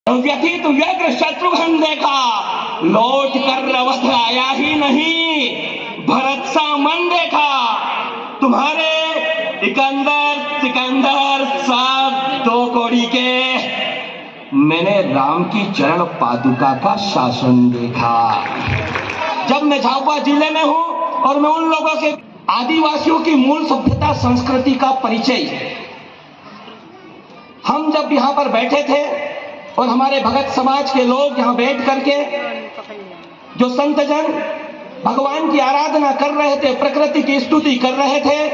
व्यथित व्यग्र शत्रुघ्न देखा, लौट कर अवध आया ही नहीं, भरत सा मन देखा। तुम्हारे सिकंदर सब दो कौड़ी के, मैंने राम की चरण पादुका का शासन देखा। जब मैं झाबुआ जिले में हूं और मैं उन लोगों के आदिवासियों की मूल सभ्यता संस्कृति का परिचय, हम जब यहाँ पर बैठे थे और हमारे भगत समाज के लोग यहाँ बैठ करके जो संत जन भगवान की आराधना कर रहे थे, प्रकृति की स्तुति कर रहे थे,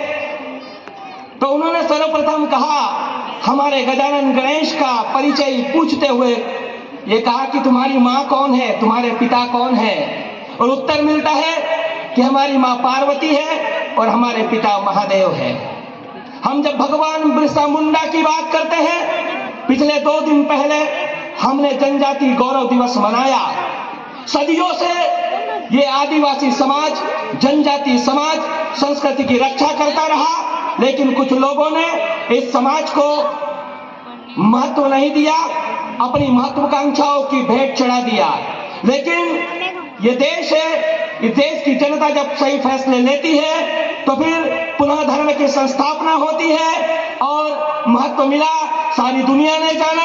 तो उन्होंने सर्वप्रथम कहा, हमारे गजानन गणेश का परिचय पूछते हुए ये कहा कि तुम्हारी माँ कौन है, तुम्हारे पिता कौन है? और उत्तर मिलता है कि हमारी माँ पार्वती है और हमारे पिता महादेव है। हम जब भगवान बिरसा मुंडा की बात करते हैं, पिछले 2 दिन पहले हमने जनजाति गौरव दिवस मनाया। सदियों से ये आदिवासी समाज, जनजाति समाज संस्कृति की रक्षा करता रहा, लेकिन कुछ लोगों ने इस समाज को महत्व नहीं दिया, अपनी महत्वाकांक्षाओं की भेंट चढ़ा दिया। लेकिन ये देश है, इस देश की जनता जब सही फैसले लेती है तो फिर पुनः धर्म की संस्थापना होती है और महत्व मिला। सारी दुनिया ने जाना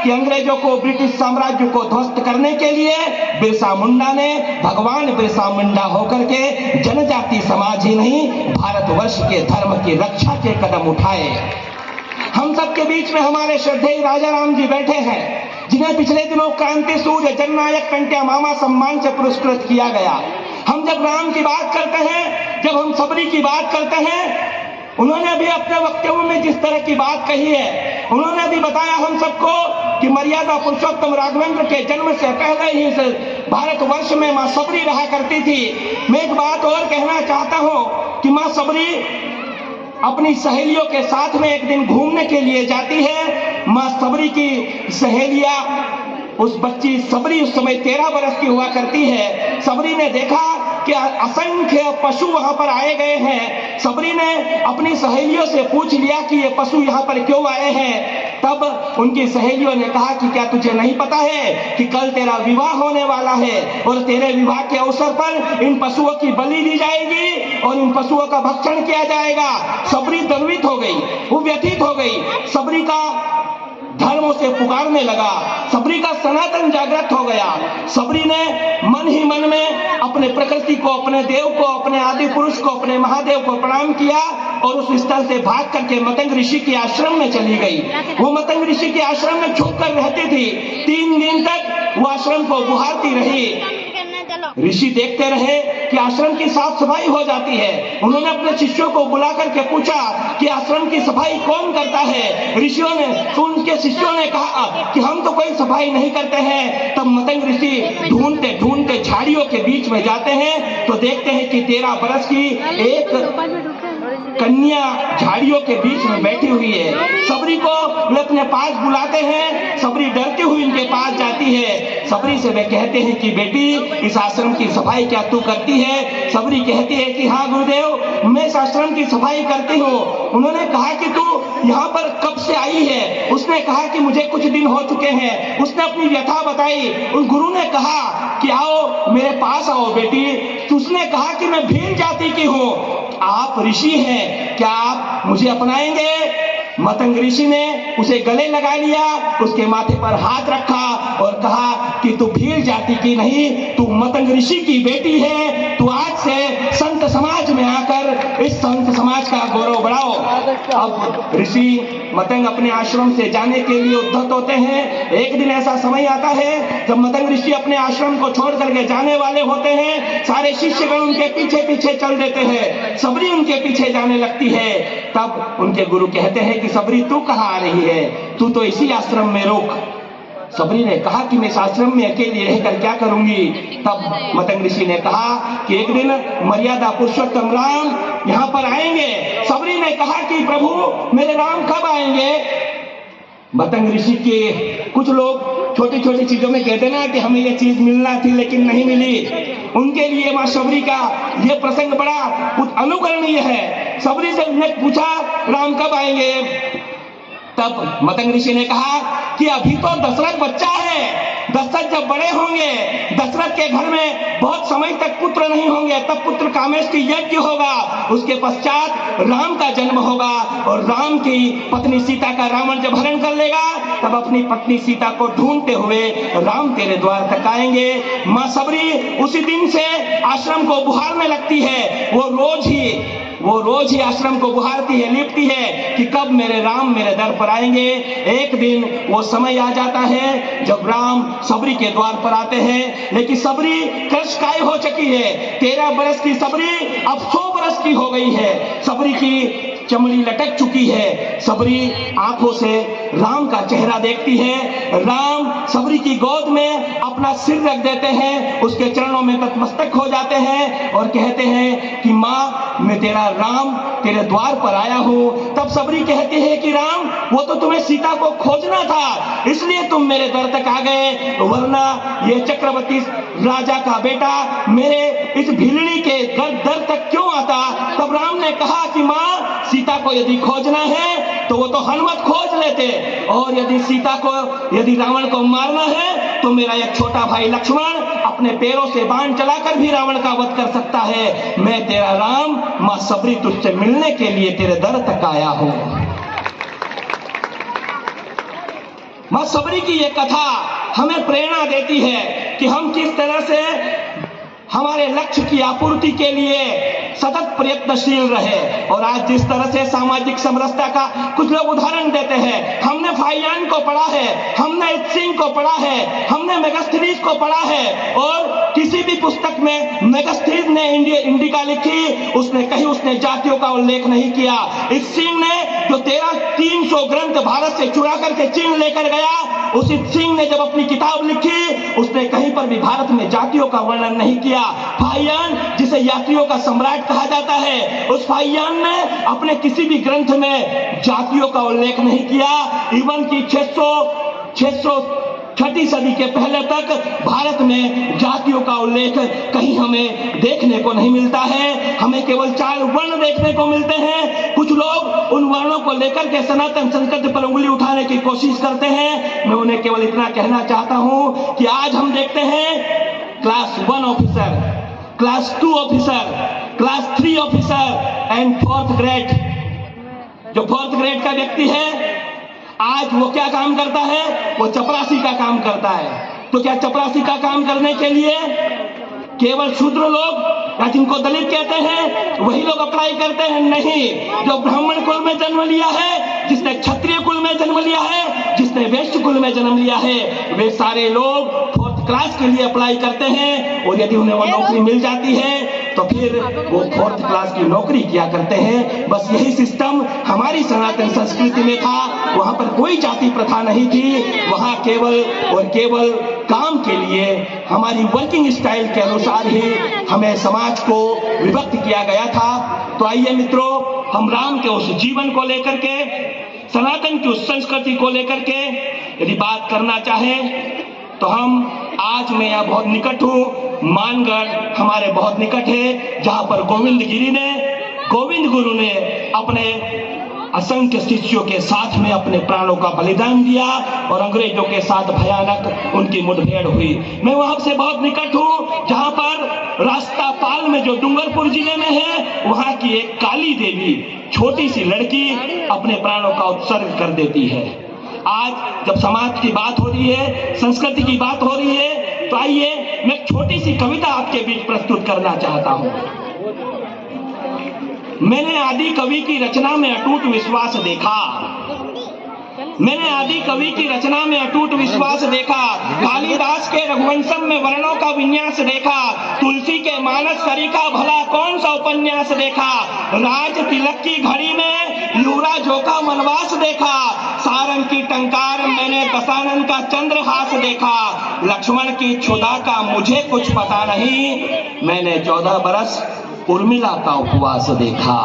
कि अंग्रेजों को, ब्रिटिश साम्राज्य को ध्वस्त करने के लिए बिरसा मुंडा ने, भगवान बिरसा मुंडा होकर के जनजाति समाज ही नहीं, भारतवर्ष के धर्म की रक्षा के कदम उठाए। हम सबके बीच में हमारे श्रद्धेय राजा राम जी बैठे हैं, जिन्हें पिछले दिनों क्रांति सूर्य जननायक कंटिया मामा सम्मान से पुरस्कृत किया गया। हम जब राम की बात करते हैं, जब हम सबरी की बात करते हैं, उन्होंने भी अपने वक्तव्य में जिस तरह की बात कही है, उन्होंने भी बताया हम सबको कि मर्यादा पुरुषोत्तम राघवेंद्र के जन्म से पहले ही भारतवर्ष में मां सबरी रहा करती थी। मैं एक बात और कहना चाहता हूं कि मां सबरी अपनी सहेलियों के साथ में एक दिन घूमने के लिए जाती है। मां सबरी की सहेलियां, उस बच्ची सबरी उस समय 13 वर्ष की हुआ करती है। सबरी ने देखा कि असंख्य पशु वहां पर आए गए हैं। सबरी ने अपनी सहेलियों से पूछ लिया कि ये पशु यहाँ पर क्यों आए हैं। तब उनकी सहेलियों ने कहा कि क्या तुझे नहीं पता है कि कल तेरा विवाह होने वाला है और तेरे विवाह के अवसर पर इन पशुओं की बलि दी जाएगी और इन पशुओं का भक्षण किया जाएगा। सबरी द्रवित हो गई, वो व्यथित हो गई। सबरी का धर्मों से पुकारने लगा, सबरी का सनातन जागृत हो गया। सबरी ने मन ही मन में अपने प्रकृति को, अपने देव को, अपने आदि पुरुष को, अपने महादेव को प्रणाम किया और उस स्थल से भाग करके मतंग ऋषि के आश्रम में चली गई। वो मतंग ऋषि के आश्रम में छुप कर रहती थी। 3 दिन तक वो आश्रम को बुहारती रही। ऋषि देखते रहे कि आश्रम की साफ सफाई हो जाती है। उन्होंने अपने शिष्यों को बुला करके पूछा कि आश्रम की सफाई कौन करता है। ऋषियों ने, तो उनके शिष्यों ने कहा कि हम तो कोई सफाई नहीं करते हैं। तब मतंग ऋषि ढूंढते ढूंढते झाड़ियों के बीच में जाते हैं तो देखते हैं कि 13 वर्ष की एक कन्या झाड़ियों के बीच में बैठी हुई है। सबरी को वे अपने पास बुलाते हैं। सबरी डरती हुई इनके पास जाती है। सबरी से वे कहते हैं कि बेटी, इस आश्रम की सफाई क्या तू करती है? सबरी कहती है कि हाँ गुरुदेव, मैं इस आश्रम की सफाई करती हूँ। उन्होंने कहा कि तू यहाँ पर कब से आई है? उसने कहा कि मुझे कुछ दिन हो चुके हैं। उसने अपनी व्यथा बताई। उस गुरु ने कहा कि आओ मेरे पास आओ बेटी। तो उसने कहा कि मैं भील जाति की हूँ, आप ऋषि हैं, क्या आप मुझे अपनाएंगे? मतंग ऋषि ने उसे गले लगा लिया, उसके माथे पर हाथ रखा और कहा कि तू भील जाति की नहीं, तू मतंग ऋषि की बेटी है। तू आज से संत समाज में आकर इस संत समाज का गौरव बढ़ाओ। अब ऋषि मतंग अपने आश्रम से जाने के लिए उद्धत होते हैं। एक दिन ऐसा समय आता है जब मतंग ऋषि अपने आश्रम को छोड़ करके जाने वाले होते हैं। सारे शिष्यगण उनके पीछे पीछे चल देते हैं। सबरी उनके पीछे जाने लगती है। तब उनके गुरु कहते हैं कि सबरी तू कहाँ आ रही है? तू तो इसी आश्रम में रुक। सबरी ने कहा कि मैं इस आश्रम में अकेली रहकर क्या करूंगी? तब मतंग ऋषि ने कहा कि एक दिन मर्यादा पुरुषोत्तम राम यहाँ पर आएंगे। सबरी ने कहा कि प्रभु मेरे राम कब आएंगे? मतंग ऋषि के कुछ लोग छोटी छोटी चीजों में कहते ना कि हमें ये चीज मिलना थी लेकिन नहीं मिली। उनके लिए मां सबरी का ये प्रसंग बड़ा अनुकरणीय है। सबरी से उन्हें पूछा राम कब आएंगे? तब मतंग ऋषि ने कहा कि कि अभी तो दशरथ बच्चा है, दशरथ जब बड़े होंगे, दशरथ के घर में बहुत समय तक पुत्र नहीं होंगे, तब पुत्र कामेष्टि यज्ञ होगा, उसके पश्चात राम का जन्म होगा और राम की पत्नी सीता का रावण जब हरण कर लेगा तब अपनी पत्नी सीता को ढूंढते हुए राम तेरे द्वार तक आएंगे। मां सबरी उसी दिन से आश्रम को बुहारने लगती है, वो रोज ही आश्रम को बुहारती है, लिपती है कि कब मेरे राम मेरे दर पर आएंगे। एक दिन वो समय आ जाता है जब राम सबरी के द्वार पर आते हैं, लेकिन सबरी कृशकाय हो चुकी है। 13 बरस की सबरी अब 100 बरस की हो गई है। सबरी की चमड़ी लटक चुकी है। सबरी आंखों से राम का चेहरा देखती है। राम सबरी की गोद में अपना सिर रख देते हैं, उसके चरणों में नतमस्तक हो जाते हैं और कहते हैं कि मां, मैं तेरा राम तेरे द्वार पर आया हूं। तब सबरी कहती है कि राम, वो तो तुम्हें सीता को खोजना था, इसलिए तुम मेरे दर तक आ गए, वरना ये चक्रवर्ती राजा का बेटा मेरे इस भिलनी के दर तक क्यों आता। तब राम ने कहा कि मां, सीता को यदि खोजना है तो वो तो हनुमत खोज लेते, और यदि रावण को मारना है तो मेरा एक छोटा भाई लक्ष्मण अपने पैरों से बाण चलाकर भी रावण का वध कर सकता है। मैं तेरा राम मां सबरी तुझसे मिलने के लिए तेरे दर तक आया हूं। मां सबरी की यह कथा हमें प्रेरणा देती है कि हम किस तरह से हमारे लक्ष्य की आपूर्ति के लिए सतत प्रयत्नशील रहे। और आज जिस तरह से सामाजिक समरसता का कुछ लोग उदाहरण देते हैं, हमने फाइयान को पढ़ा है, हमने इत्सिंग को पढ़ा है, हमने मेगास्थनीज को पढ़ा है, और किसी भी पुस्तक में मेगास्थनीज ने इंडिका लिखी, उसने जातियों का उल्लेख नहीं किया। इत्सिंग ने जो 300 ग्रंथ भारत से चुरा करके चीन लेकर गया, उस इत्सिंग ने जब अपनी किताब लिखी उसने कहीं पर भी भारत में जातियों का वर्णन नहीं किया। फाहियान, जिसे यात्रियों का सम्राट कहा जाता है, उस फाहियान ने अपने किसी भी ग्रंथ में जातियों का उल्लेख नहीं किया। इवन की 6छठी सदी के पहले तक भारत में जातियों का उल्लेख कहीं हमें देखने को नहीं मिलता है। हमें केवल 4 वर्ण देखने को मिलते हैं। कुछ लोग उन वर्णों को लेकर के सनातन संस्कृति पर उंगली उठाने की कोशिश करते हैं। मैं उन्हें केवल इतना कहना चाहता हूं कि आज हम देखते हैं class 1 officer, class 2 officer, class 3 officer and 4th grade. जो 4th ग्रेड का व्यक्ति है, आज वो क्या काम करता है? वो चपरासी का काम करता है। तो क्या चपरासी का काम करने के लिए केवल शूद्र लोग या जिनको दलित कहते हैं वही लोग अप्लाई करते हैं? नहीं। जो ब्राह्मण कुल में जन्म लिया है, जिसने क्षत्रिय कुल में जन्म लिया है, जिसने वैश्य कुल में जन्म लिया है, वे सारे लोग 4th क्लास के लिए अप्लाई करते हैं। और यदि उन्हें वो नौकरी मिल जाती है तो फिर वो 4th क्लास की नौकरी किया करते हैं। बस यही सिस्टम हमारी सनातन संस्कृति में था। वहां पर कोई जाति प्रथा नहीं थी। वहां केवल और केवल काम के लिए हमारी वर्किंग स्टाइल के अनुसार ही हमें समाज को विभक्त किया गया था। तो आइए मित्रों, हम राम के उस जीवन को लेकर के, सनातन की उस संस्कृति को लेकर के यदि बात करना चाहें तो आज मैं यहाँ बहुत निकट हूँ। मानगढ़ हमारे बहुत निकट है, जहां पर गोविंद गुरु ने अपने असंख्य शिष्यों के साथ में अपने प्राणों का बलिदान दिया और अंग्रेजों के साथ भयानक उनकी मुठभेड़ हुई। मैं वहां से बहुत निकट हूँ, जहां पर रास्तापाल में जो डूंगरपुर जिले में है, वहां की एक काली देवी छोटी सी लड़की अपने प्राणों का उत्सर्ग कर देती है। आज जब समाज की बात हो रही है, संस्कृति की बात हो रही है, तो आइए मैं एक छोटी सी कविता आपके बीच प्रस्तुत करना चाहता हूं। मैंने आदि कवि की रचना में अटूट विश्वास देखा, मैंने आदि कवि की रचना में अटूट विश्वास देखा। कालिदास के रघुवंशम में वर्णों का विन्यास देखा। तुलसी के मानस सरिका भला कौन सा उपन्यास देखा। राज तिलक की घड़ी में युवराजों का वनवास देखा। सारंग की टंकार मैंने दशानन का चंद्रहास देखा। लक्ष्मण की क्षुधा का मुझे कुछ पता नहीं, मैंने 14 बरस उर्मिला का उपवास देखा।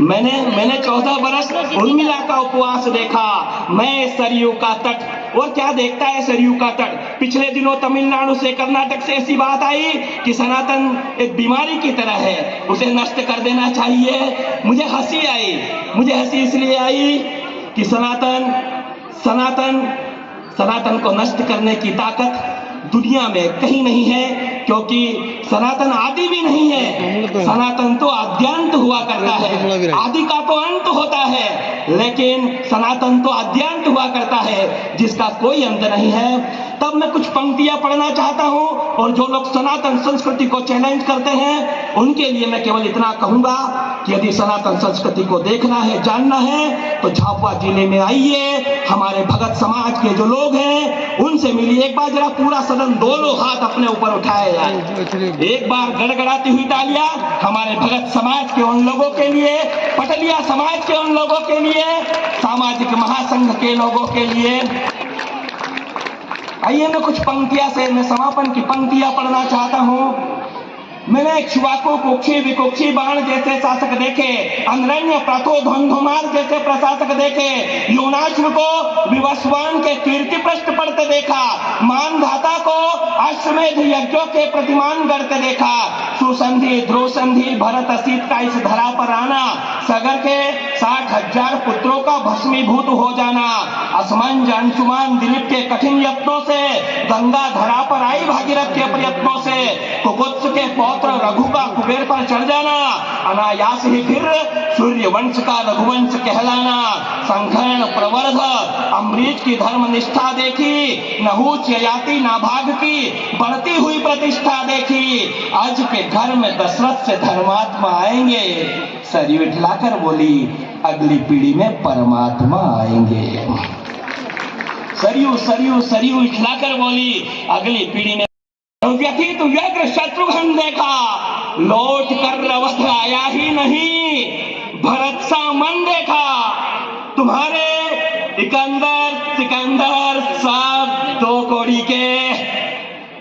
मैंने 14 बरस उर्मिला का उपवास देखा। मैं सरयू का तट, और क्या देखता है सरयू का तट। पिछले दिनों तमिलनाडु से, कर्नाटक से ऐसी बात आई कि सनातन एक बीमारी की तरह है, उसे नष्ट कर देना चाहिए। मुझे हंसी इसलिए आई कि सनातन सनातन को नष्ट करने की ताकत दुनिया में कहीं नहीं है, क्योंकि सनातन आदि भी नहीं है। सनातन तो आद्यांत हुआ करता है, आदि का तो अंत होता है, लेकिन सनातन तो आद्यांत हुआ करता है जिसका कोई अंत नहीं है। तब मैं कुछ पंक्तियां पढ़ना चाहता हूं, और जो लोग सनातन संस्कृति को चैलेंज करते हैं उनके लिए मैं केवल इतना कहूंगा कि यदि सनातन संस्कृति को देखना है, जानना है, तो झाबुआ जिले में आइए। हमारे भगत समाज के जो लोग हैं उनसे मिलिए। एक बार जरा पूरा सदन दोनों हाथ अपने ऊपर उठाए जाए, एक बार गड़गड़ाती हुई तालियां हमारे भगत समाज के उन लोगों के लिए, पटलिया समाज के उन लोगों के लिए, सामाजिक महासंघ के लोगों के लिए। आइए मैं कुछ पंक्तियां से मैं समापन की पंक्तियां पढ़ना चाहता हूं। मैंने इक्ष्वाकु कुक्षी विकुक्षी बाण जैसे शासक देखे, अनरण्य प्रथो धुंधुमार जैसे प्रशासक देखे, योनाश्व को विवस्वान के कीर्ति पृष्ठ पढ़ते देखा, मानधाता को अश्वमेध यज्ञों के प्रतिमान करते देखा, सुसंधि ध्रुवसंधि भरत सीत का इस धरा पर आना, सगर के 60,000 पुत्रों का भस्मीभूत हो जाना, असमंज अंशुमान दिलीप के कठिन यत्नों से गंगा धरा पर आई भागीरथ के प्रयत्नों से, कुकुत्स के पौत्र रघु का कुबेर पर चढ़ जाना, अनायास ही फिर सूर्य वंश का रघुवंश कहलाना, संघर्ण प्रवर्ध अमरीश की धर्म निष्ठा देखी, नहुष ययाति नाभाग की बढ़ती हुई प्रतिष्ठा देखी, आज के घर में दशरथ से धर्मात्मा आएंगे, सरयू इठलाकर बोली अगली पीढ़ी में परमात्मा आएंगे। सरयू सरयू सरयू इठलाकर बोली अगली पीढ़ी में व्यथित व्यग्र शत्रुघ्न देखा, लौट कर रवस्त्र आया ही नहीं, भरत सा मन देखा, तुम्हारे सिकंदर सब 2 कौड़ी के,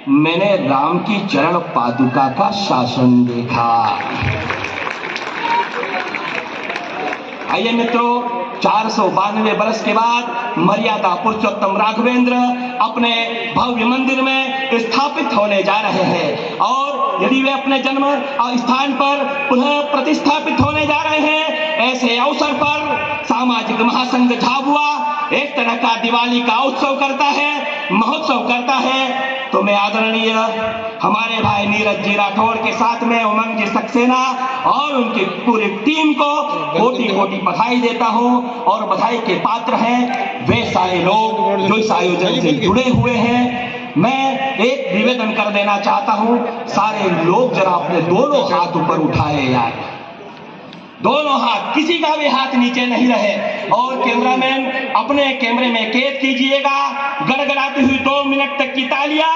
मैंने राम की चरण पादुका का शासन देखा। आइए मित्रों, 492 वर्ष के बाद मर्यादा पुरुषोत्तम राघवेंद्र अपने भव्य मंदिर में स्थापित होने जा रहे हैं, और यदि वे अपने जन्म स्थान पर पुनः प्रतिस्थापित होने जा रहे हैं, ऐसे अवसर पर सामाजिक महासंघ झाबुआ एक तरह का दिवाली का उत्सव करता है, महोत्सव करता है। तो मैं आदरणीय हमारे भाई नीरज जी राठौड़ के साथ में उमंग जी सक्सेना और उनकी पूरी टीम को कोटि कोटि बधाई देता हूं, और बधाई के पात्र हैं वे सारे लोग जो इस आयोजन से जुड़े हुए हैं। मैं एक निवेदन कर देना चाहता हूं, सारे लोग जरा अपने दोनों हाथ ऊपर उठाए यार, दोनों हाथ, किसी का भी हाथ नीचे नहीं रहे, और कैमरामैन अपने कैमरे में कैद कीजिएगा गड़गड़ाती हुई 2 मिनट तक की तालियां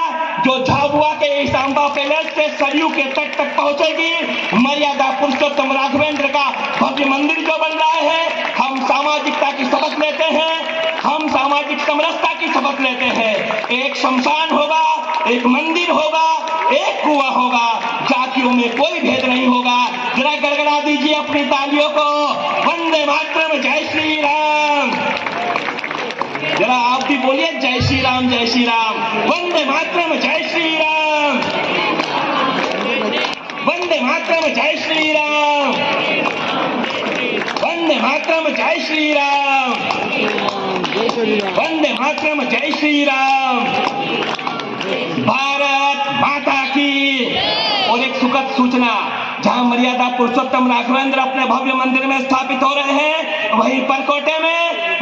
जो झाबुआ के सांबा पैलेस से सरयू के तट तक पहुंचेगी। मर्यादा पुरुषोत्तम राघवेंद्र का भव्य मंदिर जो बन रहा है, हम सामाजिकता की शपथ लेते हैं, हम सामाजिक समरसता की शपथ लेते हैं। एक शमशान होगा, एक मंदिर होगा, एक कुआं होगा, जातियों में कोई भेद नहीं होगा। जरा गड़गड़ा दीजिए अपनी तालियों को, वंदे मातरम, जय श्री राम। जरा आप भी बोलिए जय श्री राम, जय श्री राम, वंदे मातरम, जय श्री राम, वंदे मातरम, जय श्री राम, वंदे मातरम, जय श्री राम, वंदे मातरम, जय श्री राम। भारत माता की। और एक सुखद सूचना, जहां मर्यादा पुरुषोत्तम राघवेंद्र अपने भव्य मंदिर में स्थापित हो रहे हैं, वहीं परकोटे में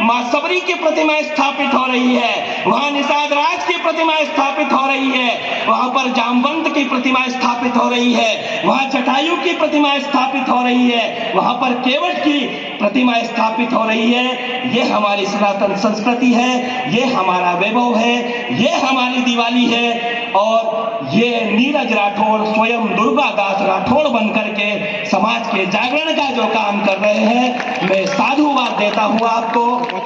मां सबरी की प्रतिमा स्थापित हो रही है, वहां निषाद राज की प्रतिमा स्थापित हो रही है, वहां पर जामवंत की प्रतिमा स्थापित हो रही है, वहां जटायु की प्रतिमा स्थापित हो रही है, वहां पर केवट की प्रतिमा स्थापित हो रही है। ये हमारी सनातन संस्कृति है, ये हमारा वैभव है, ये हमारी दिवाली है। और ये नीरज राठौड़ स्वयं दुर्गा दास राठौड़ बनकर के समाज के जागरण का जो काम कर रहे हैं, मैं साधुवाद देता हूं आपको,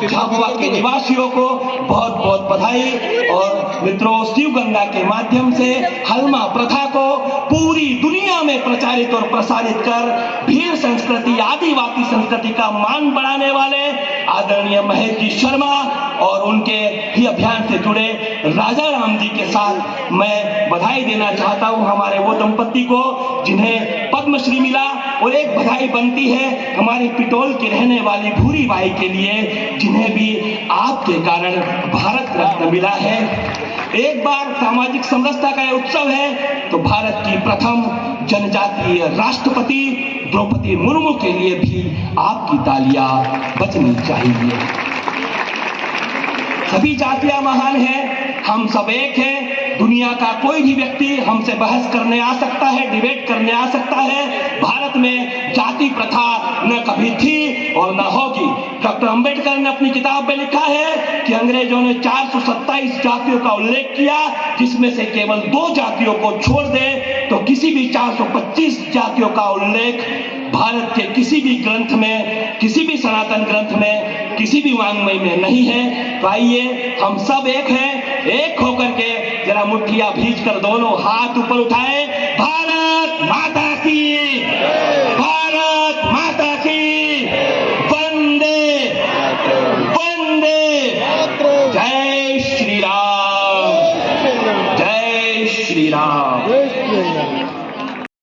झाबुआ के निवासियों को बहुत बहुत बधाई। और मित्रों, शिव गंगा के माध्यम से हलमा प्रथा को पूरी दुनिया में प्रचारित और प्रसारित कर भील संस्कृति, आदिवासी संस्कृति का मान बढ़ाने वाले आदरणीय महेश जी शर्मा और उनके ही अभियान से जुड़े राजा राम जी के साथ मैं बधाई देना चाहता हूं हमारे वो दंपत्ति को जिन्हें पद्मश्री मिला। और एक बधाई बनती है हमारी पिटोल की रहने वाली भूरी बाई के लिए जिन्हें भी आपके कारण भारत रत्न मिला है। एक बार सामाजिक समरसता का यह उत्सव है तो भारत की प्रथम जनजातीय राष्ट्रपति द्रौपदी मुर्मू के लिए भी आपकी तालियां बजनी चाहिए। सभी जातियां महान हैं, हम सब एक हैं। दुनिया का कोई भी व्यक्ति हमसे बहस करने आ सकता है, डिबेट करने आ सकता है। भारत में जाति प्रथा न कभी थी और न होगी। डॉक्टर अंबेडकर ने अपनी किताब में लिखा है कि अंग्रेजों ने 427 जातियों का उल्लेख किया, जिसमें से केवल 2 जातियों को छोड़ दे तो किसी भी 425 जातियों का उल्लेख भारत के किसी भी ग्रंथ में, किसी भी सनातन ग्रंथ में, किसी भी वाङ्मय में नहीं है। तो आइए हम सब एक हैं, एक होकर के जरा मुट्ठियां भींच कर दोनों हाथ ऊपर उठाए। भारत माता की, भारत माता की, वंदे वंदे, जय श्री राम, जय श्री राम।